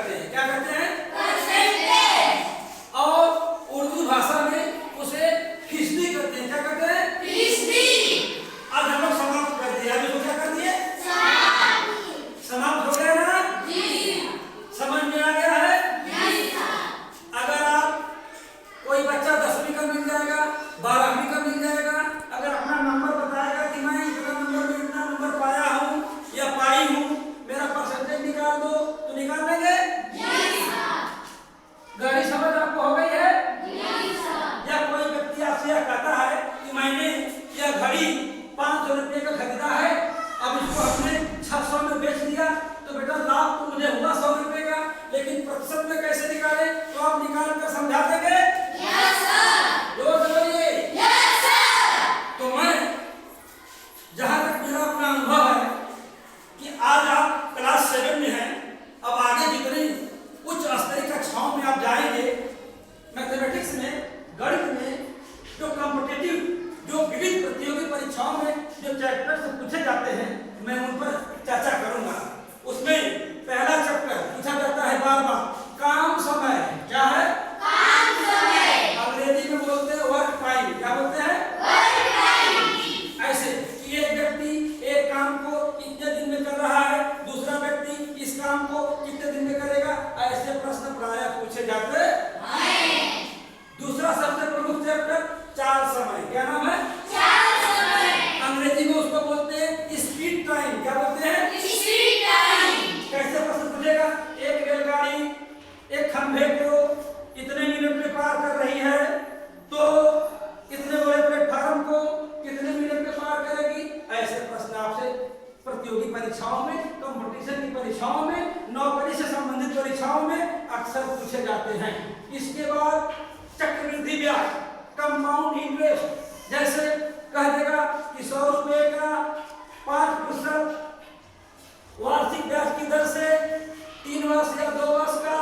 करते हैं। क्या करते हैं? परसेंटेज। और उर्दू भाषा में उसे फीसदी करते हैं। क्या करते हैं? फीसदी। आज हम लोग समाप्त कर दिए। अभी क्या कर दिए? समाप्त हो गया ना? जी। समझ में आ गया है? जी सर। अगर आप कोई बच्चा 10वीं का मिल जाएगा, 12वीं का मिल जाएगा, अगर अपना नंबर बताएगा कि मैं इतना नंबर में इतना नंबर पाया हूँ या पाई हूँ, मेरा परसेंटेज निकाल दो, तो निकाल देंगे? जी सर। गाड़ी समझ आपको हो गई है? जी सर। या कोई व्यक्ति आपसे यह कहता है कि मैंने यह घड़ी 500 रुपये का खरीदा है, अब इसको हमने 600 में बेच दिया, तो बेटा लाभ तो मुझे हुआ 100 रुपये का, लेकिन प्रतिशत में कैसे निकाले? तो आप निकाल कर समझा देंगे? Yes sir. रोज बोलिए यस सर। तो मैं जहां तक मेरा अपना अनुभव है कि आज आप क्लास 7 में हैं, अब आगे जितनी उच्च स्तरीय कक्षाओं में आप जाएंगे, मैथमेटिक्स में, गणित में, जो कॉम्पिटिटिव, जो विविध प्रतियोगी परीक्षाओं में जो चैप्टर से पूछे जाते हैं, मैं उन पर चर्चा करूंगा। उसमें पहला चैप्टर पूछा जाता है बार बार, काम समय। क्या है? काम समय। अंग्रेजी में बोलते हैं वर्क टाइम। क्या बोलते हैं? Work time. ऐसे कि एक व्यक्ति एक काम को कितने दिन में कर रहा है, दूसरा व्यक्ति इस काम को कितने दिन में करेगा, ऐसे प्रश्न प्रायः पूछे जाते हैं। दूसरा सबसे प्रमुख चैप्टर चाल समय। क्या नाम है? चाल समय। अंग्रेजी में उसको बोलते हैं स्पीड टाइम। क्या बोलते हैं? Speed time. कैसे प्रश्न पूछेगा? एक रेलगाड़ी एक खंभे को इतने मिनट में पार कर रही है, तो इतने बड़े प्लेटफार्म को कितने मिनट में पार करेगी? ऐसे प्रश्न आपसे प्रतियोगी परीक्षाओं में, कंपटीशन की परीक्षाओं में, नौकरी से संबंधित परीक्षाओं में अक्सर पूछे जाते हैं। इसके बाद चक्रवृद्धि ब्याज, कंपाउंड इंटरेस्ट, जैसे कह देगा कि 100 रुपये का 5% वार्षिक ब्याज की दर से 3 वर्ष या 2 वर्ष का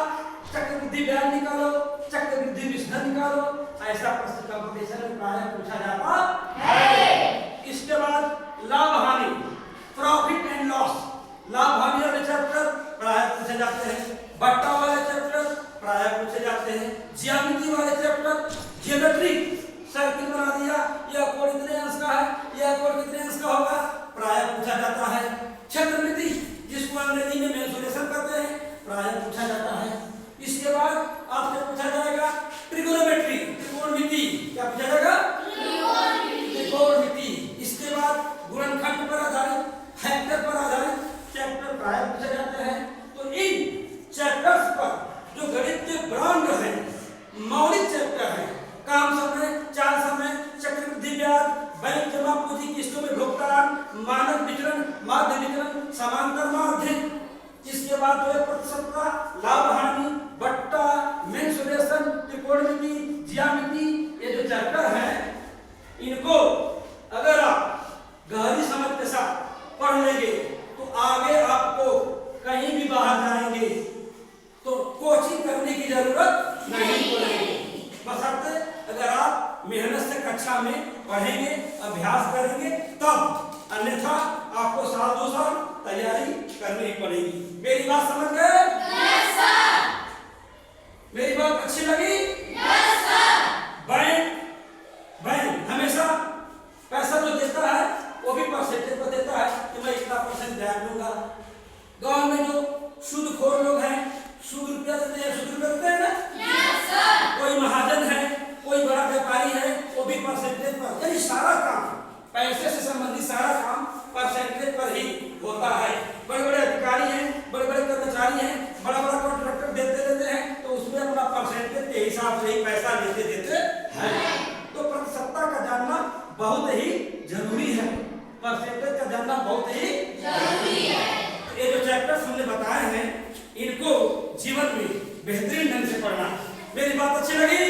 चक्रवृद्धि ब्याज निकालो, चक्रवृद्धि विशेषण निकालो। ऐसा प्रश्न कंपटीशन में प्रायः पूछा जाता है। इसके बाद लाभ हानि, प्रॉफिट एंड लॉस, लाभ हानि वाले चैप्टर प्रायः पूछे जाते हैं। बट्टा वाले चैप्टर प्रायः पूछे जाते हैं। ज्यामिति वाले चैप्टर, ज्योमेट्री, सर्किल बना दिया, यह कोण कितने अंश का है, यह कोण कितने अंश का होगा, प्रायः पूछा जाता है। क्षेत्रमिति, जिसको अंग्रेजी में मेंसुरेशन करते हैं, प्रायः पूछा जाता है। इसके बाद आपसे पूछा जाएगा ट्रिगोनोमेट्री, त्रिकोणमिति। क्या पूछा जाएगा? त्रिकोणमिति। इसके बाद गुणनखंड पर आधारित, फैक्टर पर आधारित चैप्टर प्रायः पूछे जाते हैं। तो इन चैप्टर्स पर जो गणित के ब्रांड हैं, मौलिक चैप्टर हैं, काम समय, चाल समय, चक्रवृद्धि ब्याज, बैंक जमा पूंजी किस्तों में भुगतान, मानक विचरण, माध्य विचरण, समांतर माध्य, इसके बाद जो है प्रतिशत का, लाभ हानि, बट्टा, मेंसुरेशन, त्रिकोणमिति, ज्यामिति, ये जो चैप्टर हैं, इनको अगर आप गहरी समझ के साथ पढ़ लेंगे तो आगे आपको कहीं भी बाहर जाएंगे तो कोचिंग करने की जरूरत नहीं पड़ेगी। बशर्ते अगर आप मेहनत से कक्षा में पढ़ेंगे, अभ्यास करेंगे तब, अन्यथा आपको साल 2 साल तैयारी करनी ही पड़ेगी। मेरी बात समझ गए? Yes sir. मेरी बात अच्छी लगी? Yes sir. बैंक हमेशा पैसा जो देता है वो भी परसेंटेज पर देता है कि मैं इतना % ब्याज दूंगा। गांव में जो सूदखोर लोग हैं, सूद रुपया देते हैं, सूद रुपया देते हैं ना? Yes sir. कोई महाजन है, कोई बड़ा व्यापारी है, वो भी परसेंटेज पर, यानी सारा काम, पैसे से संबंधित सारा काम परसेंटेज पर ही होता है। बड़े बड़े अधिकारी हैं, बड़े बड़े कर्मचारी हैं, बड़ा बड़ा कॉन्ट्रैक्टर देते हैं, तो उसमें अपना परसेंटेज के हिसाब से ही पैसा देते हैं। तो प्रतिशतता का जानना बहुत ही जरूरी है, परसेंटेज का जानना बहुत ही जरूरी है। ये जो चैप्टर्स हमने बताए हैं, इनको जीवन में बेहतरीन ढंग से पढ़ना। मेरी बात अच्छी लगी?